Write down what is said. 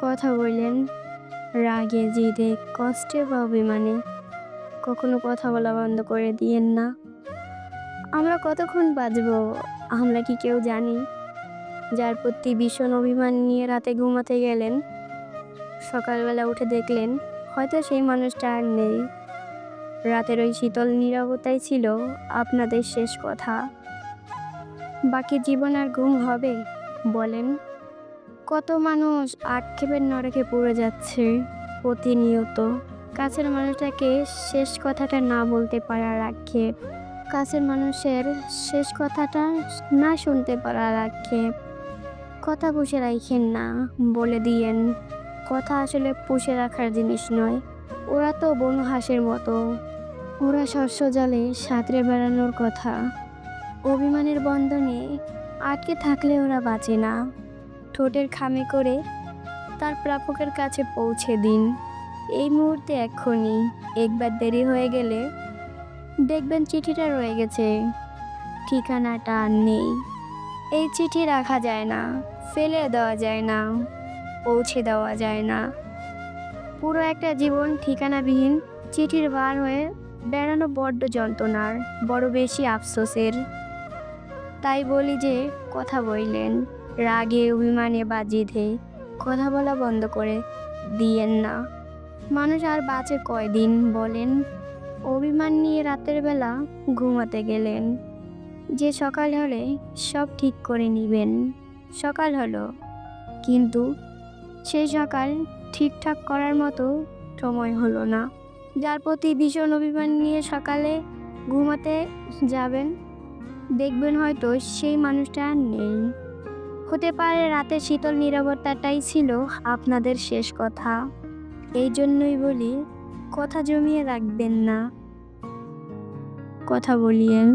কথা বললেন রাগে, জেদে, কষ্টে বা অভিমানে। কখনো কথা বলা বন্ধ করে দিয়েন না। আমরা কতক্ষণ বাঁচবো আমরা কি কেউ জানি? যার প্রতি ভীষণ অভিমান নিয়ে রাতে ঘুমাতে গেলেন, সকালবেলা উঠে দেখলেন হয়তো সেই মানুষটা আর নেই। রাতের ওই শীতল নীরবতাই ছিল আপনাদের শেষ কথা। বাকি জীবন আর ঘুম হবে বলেন? কত মানুষ আক্ষেপের নরকে পড়ে যাচ্ছে প্রতিনিয়ত। কাছের মানুষটাকে শেষ কথাটা না বলতে পারার আক্ষেপ, কাছের মানুষের শেষ কথাটা না শুনতে পারার আক্ষেপ। কথা পুষে রাখেন না, বলে দিয়েন কথা আসলে পুষে রাখার জিনিস নয়। ওরা তো বনু হাঁসের মতো, ওরা শস্য জালে সাঁতরে বেড়ানোর কথা। অভিমানের বন্ধনে আটকে থাকলে ওরা বাঁচে না। ঠোঁটের খামে করে তার প্রাপকের কাছে পৌঁছে দিন এই মুহূর্তে, এক্ষুনি। একবার দেরি হয়ে গেলে দেখবেন চিঠিটা রয়ে গেছে, ঠিকানাটা আর নেই। এই চিঠি রাখা যায় না, ফেলে দেওয়া যায় না, পৌঁছে দেওয়া যায় না। পুরো একটা জীবন ঠিকানাবিহীন চিঠির বার হয়ে বেড়ানো বড্ড যন্ত্রণার, বড় বেশি আফসোসের। তাই বলি যে কথা বললেন রাগে, অভিমানে বা জেদে, কথা বলা বন্ধ করে দিয়েন না। মানুষ আর বাঁচে কয়দিন বলেন? অভিমান নিয়ে রাতের বেলা ঘুমাতে গেলেন, যে সকাল হলে সব ঠিক করে নিবেন। সকাল হলো, কিন্তু সেই সকাল ঠিকঠাক করার মতো সময় হলো না। যার প্রতি ভীষণ অভিমান নিয়ে সকালে ঘুমাতে যাবেন, দেখবেন হয়তো সেই মানুষটা আর নেই। হতে পারে রাতের শীতল নীরবতাটাই ছিল আপনাদের শেষ কথা। এই জন্যই বলি, কথা জমিয়ে রাখবেন না, কথা বলিয়েন।